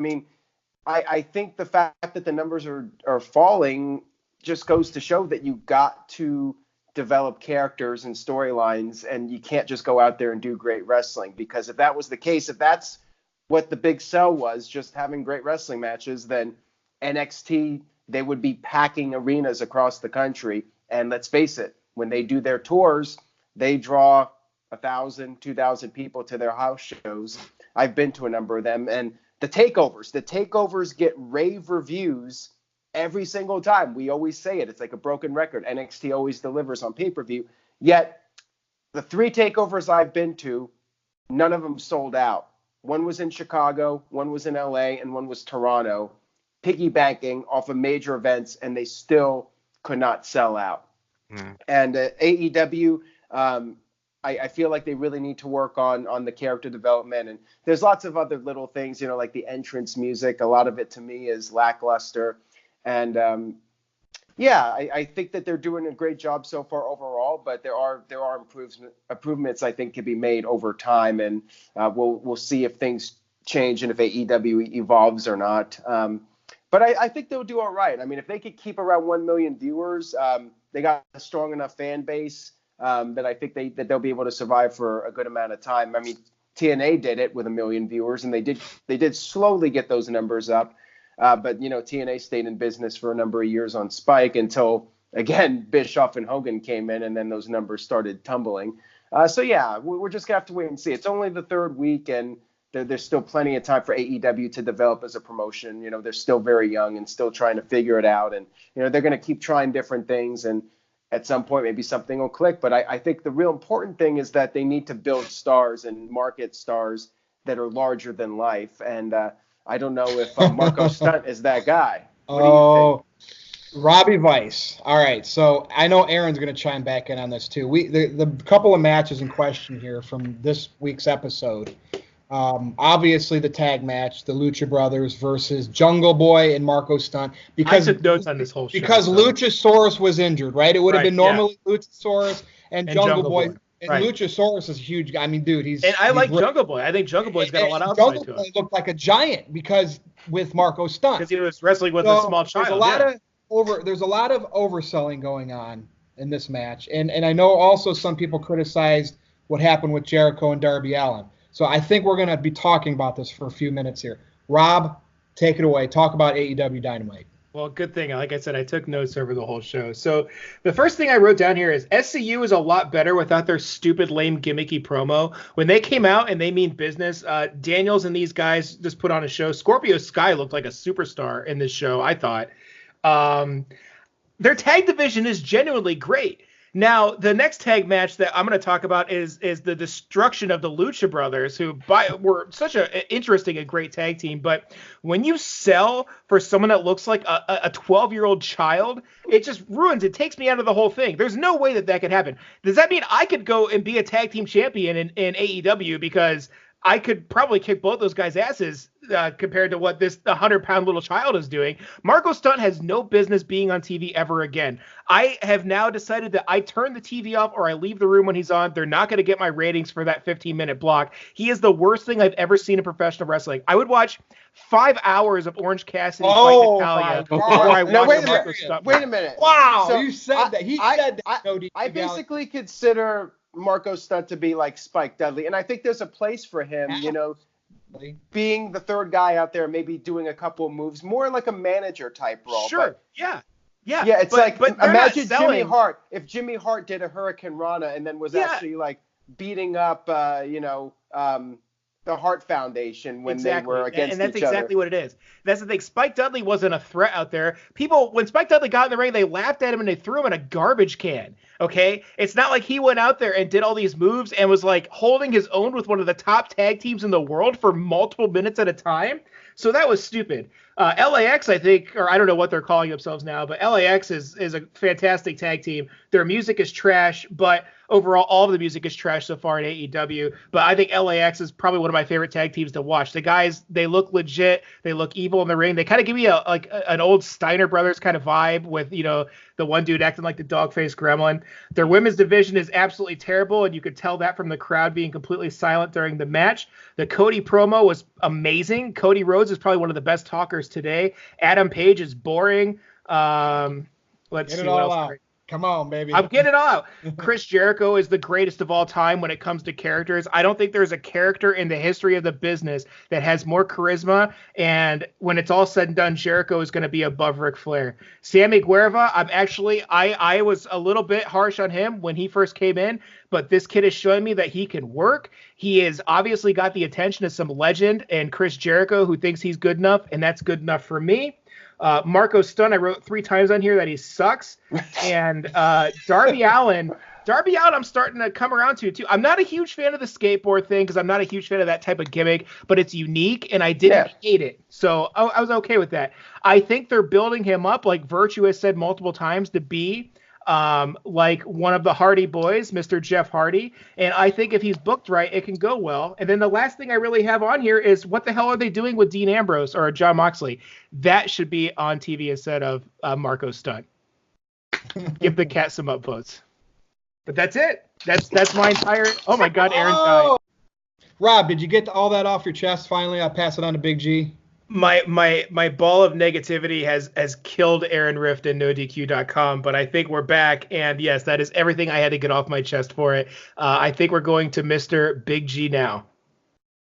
I think the fact that the numbers are falling just goes to show that you got to develop characters and storylines, and you can't just go out there and do great wrestling, because if that was the case, if that's what the big sell was, just having great wrestling matches, then NXT, they would be packing arenas across the country. And let's face it, when they do their tours, they draw 1,000, 2,000 people to their house shows. I've been to a number of them, and the takeovers get rave reviews every single time. We always say it. It's like a broken record. NXT always delivers on pay-per-view. Yet, the 3 takeovers I've been to, none of them sold out. One was in Chicago, one was in LA, and one was Toronto, piggybacking off of major events, and they still could not sell out. And AEW, I feel like they really need to work on the character development. And there's lots of other little things, like the entrance music. A lot of it to me is lackluster. And I think that they're doing a great job so far overall, but there are improvements I think can be made over time, and we'll see if things change and if AEW evolves or not. But I think they'll do all right. If they could keep around 1 million viewers, they got a strong enough fan base that I think that they'll be able to survive for a good amount of time. TNA did it with 1 million viewers, and they did slowly get those numbers up. But TNA stayed in business for a number of years on Spike until, again, Bischoff and Hogan came in, and then those numbers started tumbling. We're just going to have to wait and see. It's only the 3rd week, and there's still plenty of time for AEW to develop as a promotion. They're still very young and still trying to figure it out. And, they're going to keep trying different things, and at some point maybe something will click. But I think the real important thing is that they need to build stars and market stars that are larger than life. And I don't know if Marco Stunt is that guy. What do you think? Robbie Vice. All right, so I know Aaron's going to chime back in on this too. The couple of matches in question here from this week's episode. Obviously, the tag match, the Lucha Brothers versus Jungle Boy and Marco Stunt. Because I took notes on this whole show. Because Luchasaurus was injured, right? It would have been normally Luchasaurus and Jungle Boy. And Luchasaurus is a huge guy. Dude, he's... And I like Jungle Boy. I think Jungle Boy's got a lot of upside to him. Jungle Boy looked like a giant because with Marco Stunt. Because he was wrestling with a small child. There's a lot of overselling going on in this match. And I know also some people criticized what happened with Jericho and Darby Allin. So I think we're going to be talking about this for a few minutes here. Rob, take it away. Talk about AEW Dynamite. Well, good thing. Like I said, I took notes over the whole show. So the first thing I wrote down here is SCU is a lot better without their stupid, lame, gimmicky promo. When they came out and they mean business, Daniels and these guys just put on a show. Scorpio Sky looked like a superstar in this show, I thought. Their tag division is genuinely great. Now, the next tag match that I'm going to talk about is the destruction of the Lucha Brothers, who were such an interesting and great tag team. But when you sell for someone that looks like a 12-year-old child, it just ruins. It takes me out of the whole thing. There's no way that could happen. Does that mean I could go and be a tag team champion in AEW because I could probably kick both those guys' asses compared to what this 100-pound little child is doing? Marco Stunt has no business being on TV ever again. I have now decided that I turn the TV off or I leave the room when he's on. They're not going to get my ratings for that 15-minute block. He is the worst thing I've ever seen in professional wrestling. I would watch 5 hours of Orange Cassidy fight Natalia before I watch Marco Stunt. Wait a minute. Wow, So you said that. He said that. I basically consider Marco Stunt to be like Spike Dudley, and I think there's a place for him, being the third guy out there, maybe doing a couple of moves, more like a manager type role. Sure, but, yeah. It's but imagine Jimmy Hart. If Jimmy Hart did a Hurricane Rana and then was actually like beating up, the Hart Foundation when they were against each other. And that's exactly what it is. That's the thing. Spike Dudley wasn't a threat out there. People, when Spike Dudley got in the ring, they laughed at him and they threw him in a garbage can. Okay? It's not like he went out there and did all these moves and was like holding his own with one of the top tag teams in the world for multiple minutes at a time. So that was stupid. LAX, I think, or I don't know what they're calling themselves now, but LAX is a fantastic tag team. Their music is trash, but overall, all of the music is trash so far in AEW. But I think LAX is probably one of my favorite tag teams to watch. The guys, they look legit. They look evil in the ring. They kind of give me an old Steiner Brothers kind of vibe with, the one dude acting like the dog-faced gremlin. Their women's division is absolutely terrible, and you could tell that from the crowd being completely silent during the match. The Cody promo was amazing. Cody Rhodes is probably one of the best talkers today. Adam Page is boring. Let's Get see it what all else. out. Come on, baby. I'm getting it all out. Chris Jericho is the greatest of all time when it comes to characters. I don't think there's a character in the history of the business that has more charisma. And when it's all said and done, Jericho is going to be above Ric Flair. Sammy Guevara, I was a little bit harsh on him when he first came in, but this kid is showing me that he can work. He has obviously got the attention of some legend and Chris Jericho who thinks he's good enough, and that's good enough for me. Marco Stunt, I wrote 3 times on here that he sucks. And Darby Allin, I'm starting to come around to too. I'm not a huge fan of the skateboard thing because I'm not a huge fan of that type of gimmick, but it's unique and I didn't hate it. So I was okay with that. I think they're building him up, like Virtue has said multiple times, to be like one of the Hardy Boys, Mr. Jeff Hardy. And I think if he's booked right, it can go well. And then the last thing I really have on here is what the hell are they doing with Dean Ambrose or John Moxley? That should be on TV instead of Marco Stunt. Give the cat some upvotes. But that's it. That's my entire. Oh my God, Aaron died. Rob, did you get all that off your chest finally? I'll pass it on to Big G. My ball of negativity has killed Aaron Rift and NoDQ.com, but I think we're back, and yes, that is everything I had to get off my chest for it. I think we're going to Mr. Big G now.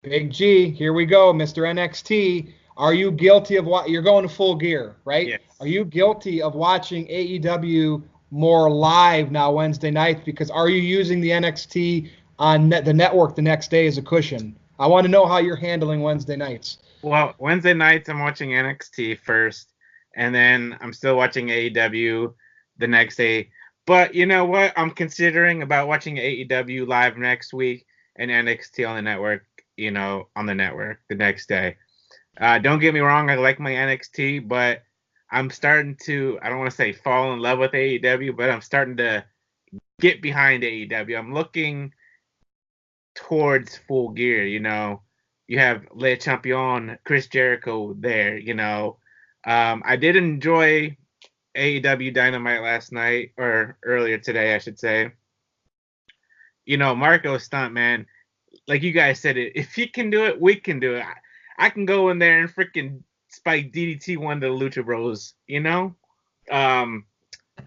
Big G, here we go, Mr. NXT. Are you guilty of what you're going to Full Gear, right? Yes. Are you guilty of watching AEW more live now Wednesday nights? Because are you using the NXT on the network the next day as a cushion? I want to know how you're handling Wednesday nights. Well, Wednesday nights I'm watching NXT first, and then I'm still watching AEW the next day. But you know what? I'm considering about watching AEW live next week and NXT on the network, on the network the next day. Don't get me wrong, I like my NXT, but I'm starting to, I don't want to say fall in love with AEW, but I'm starting to get behind AEW. I'm looking towards Full Gear, You have Le Champion, Chris Jericho there, I did enjoy AEW Dynamite last night, or earlier today, I should say. Marco Stunt, man, like you guys said, if he can do it, we can do it. I can go in there and freaking spike DDT one of the Lucha Bros,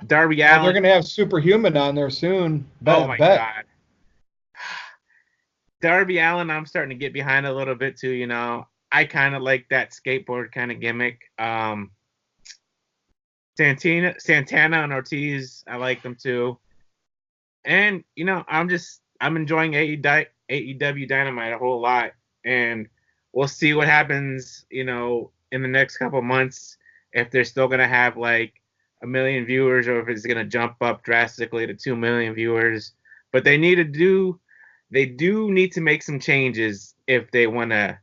Darby Allin. They're going to have Superhuman on there soon. Oh, my God. Darby Allin, I'm starting to get behind a little bit too, I kind of like that skateboard kind of gimmick. Santana and Ortiz, I like them too. And, I'm enjoying AEW Dynamite a whole lot. And we'll see what happens, in the next couple months, if they're still going to have like 1 million viewers or if it's going to jump up drastically to 2 million viewers. But they do need to make some changes if they want to,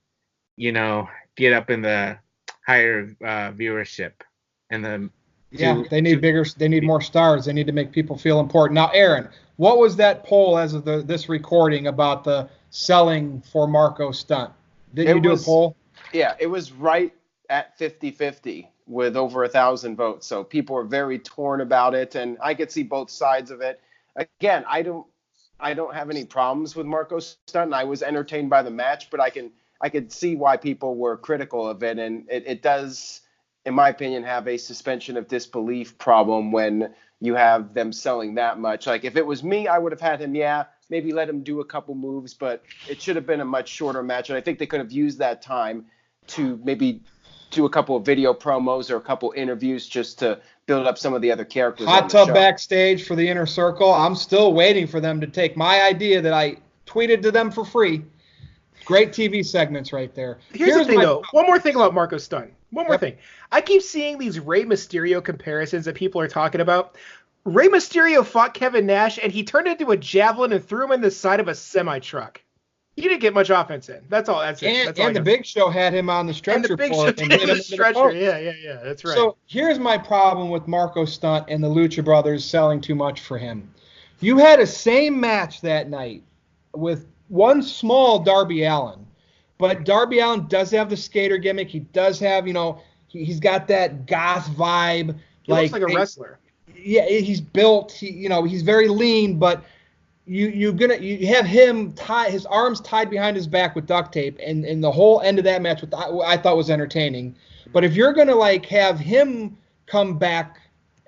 get up in the higher viewership. And they need more stars. They need to make people feel important. Now, Aaron, what was that poll as of this recording about the selling for Marco Stunt? Did you do a poll? Yeah, it was right at 50-50 with over 1,000 votes. So people were very torn about it, and I could see both sides of it. Again, I don't have any problems with Marco Stunt. I was entertained by the match, but I could see why people were critical of it, and it does, in my opinion, have a suspension of disbelief problem when you have them selling that much. Like, if it was me, I would have had him, maybe let him do a couple moves, but it should have been a much shorter match, and I think they could have used that time to maybe do a couple of video promos or a couple interviews just to build up some of the other characters. Hot tub backstage for the Inner Circle. I'm still waiting for them to take my idea that I tweeted to them for free. Great TV segments right there. Here's the thing, though. One more thing about Marco Stunt. One more thing. I keep seeing these Rey Mysterio comparisons that people are talking about. Rey Mysterio fought Kevin Nash, and he turned into a javelin and threw him in the side of a semi-truck. He didn't get much offense in. That's all. That's it. That's all the Big Show had him on the stretcher. And the Big Show did him on the stretcher. Yeah. That's right. So here's my problem with Marco Stunt and the Lucha Brothers selling too much for him. You had a same match that night with one small Darby Allin, but Darby Allin does have the skater gimmick. He does have, he's got that goth vibe. He looks like a wrestler. Yeah, he's built. He's very lean, but you have him his arms tied behind his back with duct tape, and the whole end of that match I thought was entertaining. But if you're gonna have him come back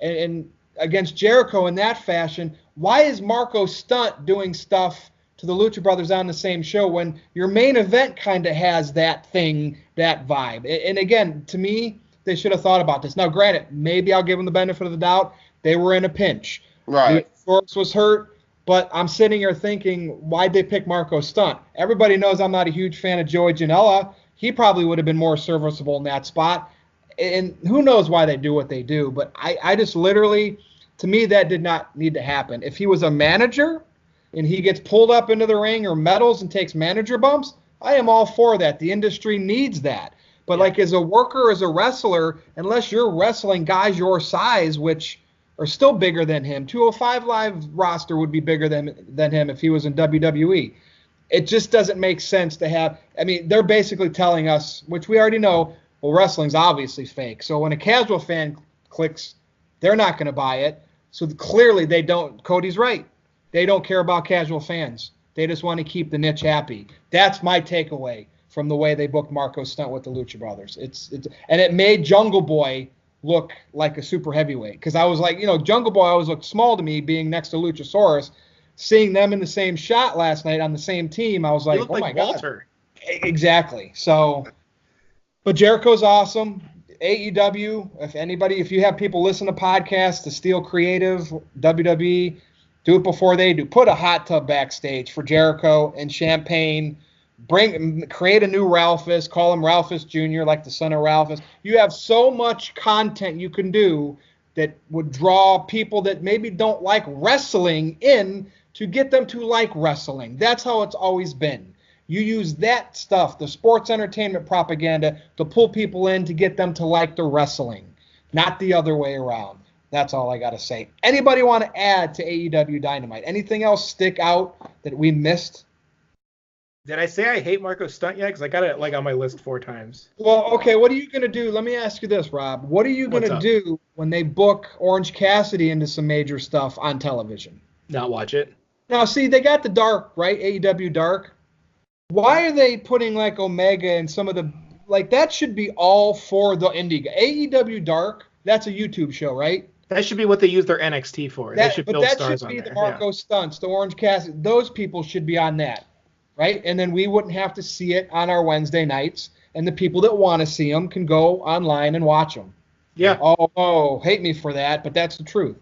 and against Jericho in that fashion, why is Marco Stunt doing stuff to the Lucha Brothers on the same show when your main event kind of has that thing, that vibe? And again, to me, they should have thought about this. Now, granted, maybe I'll give them the benefit of the doubt. They were in a pinch. Right. Forks was hurt. But I'm sitting here thinking, why'd they pick Marco Stunt? Everybody knows I'm not a huge fan of Joey Janela. He probably would have been more serviceable in that spot. And who knows why they do what they do. But I just literally, to me, that did not need to happen. If he was a manager and he gets pulled up into the ring or medals and takes manager bumps, I am all for that. The industry needs that. But as a worker, as a wrestler, unless you're wrestling guys your size, which are still bigger than him. 205 Live roster would be bigger than him if he was in WWE. It just doesn't make sense to have. I mean, they're basically telling us, which we already know, well, wrestling's obviously fake. So when a casual fan clicks, they're not going to buy it. So clearly they don't. Cody's right. They don't care about casual fans. They just want to keep the niche happy. That's my takeaway from the way they booked Marco Stunt with the Lucha Brothers. And it made Jungle Boy look like a super heavyweight, because I was like, Jungle Boy always looked small to me being next to Luchasaurus. Seeing them in the same shot last night on the same team, I was like, oh my God. Exactly. So, but Jericho's awesome. AEW, if you have people listen to podcasts, to Steel Creative, WWE, do it before they do. Put a hot tub backstage for Jericho and champagne. Create a new Ralphus, call him Ralphus Jr., like the son of Ralphus. You have so much content you can do that would draw people that maybe don't like wrestling in to get them to like wrestling. That's how it's always been. You use that stuff, the sports entertainment propaganda, to pull people in to get them to like the wrestling, not the other way around. That's all I got to say. Anybody want to add to AEW Dynamite? Anything else stick out that we missed? Did I say I hate Marco Stunt yet? Because I got it on my list 4 times. Well, okay, what are you going to do? Let me ask you this, Rob. What are you going to do when they book Orange Cassidy into some major stuff on television? Not watch it. Now, see, they got the Dark, right? AEW Dark. Why are they putting Omega and some of the that should be all for the indie? AEW Dark, that's a YouTube show, right? That should be what they use their NXT for. They should build stars on there. That should be the Marco Stunts, the Orange Cassidy. Those people should be on that. Right? And then we wouldn't have to see it on our Wednesday nights, and the people that want to see them can go online and watch them. Yeah. Oh, hate me for that, but that's the truth.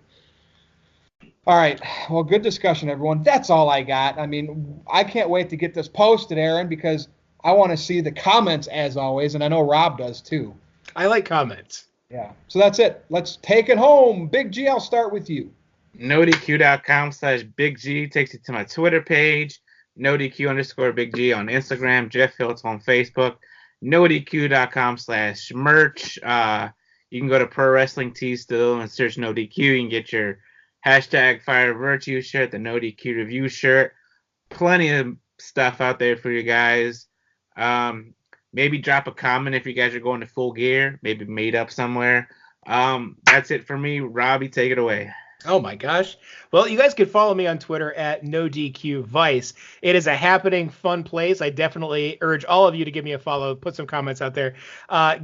All right. Well, good discussion, everyone. That's all I got. I mean, I can't wait to get this posted, Aaron, because I want to see the comments as always, and I know Rob does too. I like comments. Yeah. So that's it. Let's take it home. Big G, I'll start with you. NoDQ.com/Big G takes you to my Twitter page. NoDQ_Big G on Instagram. Jeff Hiltz on Facebook. NoDQ.com/merch. You can go to Pro Wrestling Tees still and search NoDQ. You can get your hashtag Fire Virtue shirt, the NoDQ review shirt. Plenty of stuff out there for you guys. Maybe drop a comment if you guys are going to Full Gear. Maybe Made Up somewhere. That's it for me. Robbie, take it away. Oh my gosh. Well, you guys can follow me on Twitter at NoDQVice. It is a happening, fun place. I definitely urge all of you to give me a follow, put some comments out there.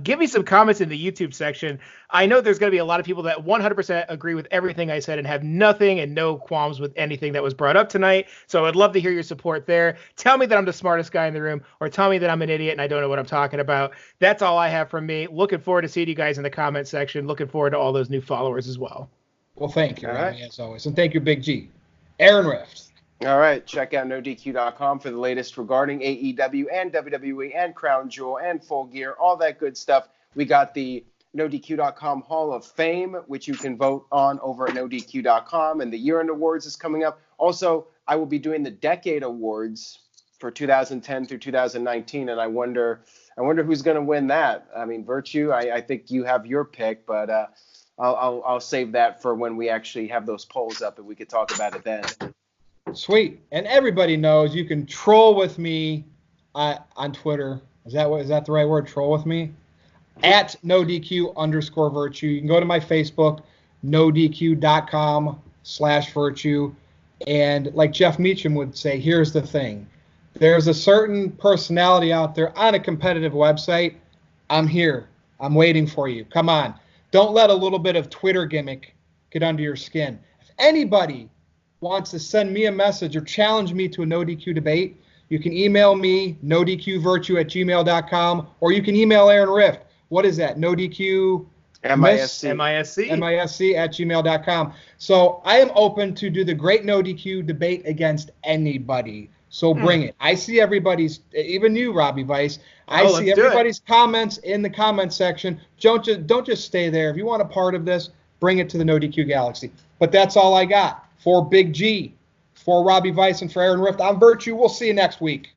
Give me some comments in the YouTube section. I know there's going to be a lot of people that 100% agree with everything I said and have nothing and no qualms with anything that was brought up tonight. So I'd love to hear your support there. Tell me that I'm the smartest guy in the room, or tell me that I'm an idiot and I don't know what I'm talking about. That's all I have from me. Looking forward to seeing you guys in the comment section. Looking forward to all those new followers as well. Well, thank you, All Robbie, right. as always. And thank you, Big G. Aaron Rift. All right, check out NoDQ.com for the latest regarding AEW and WWE and Crown Jewel and Full Gear, all that good stuff. We got the NoDQ.com Hall of Fame, which you can vote on over at NoDQ.com, and the Year-End Awards is coming up. Also, I will be doing the Decade Awards for 2010 through 2019, and I wonder who's going to win that. I mean, Virtue, I think you have your pick, but I'll save that for when we actually have those polls up and we could talk about it then. Sweet. And everybody knows you can troll with me on Twitter. Is that the right word? Troll with me? At NoDQ_Virtue. You can go to my Facebook, NoDQ.com/Virtue. And like Jeff Meacham would say, here's the thing. There's a certain personality out there on a competitive website. I'm here. I'm waiting for you. Come on. Don't let a little bit of Twitter gimmick get under your skin. If anybody wants to send me a message or challenge me to a NoDQ debate, you can email me, NoDQVirtue@gmail.com, or you can email Aaron Rift. What is that? NoDQ MISC. MISC@gmail.com. So I am open to do the great NoDQ debate against anybody. So bring it. I see everybody's, even you, Robbie Vice. I see everybody's comments in the comment section. Don't just stay there. If you want a part of this, bring it to the NoDQ Galaxy. But that's all I got. For Big G, for Robbie Vice, and for Aaron Rift, I'm Virtue. We'll see you next week.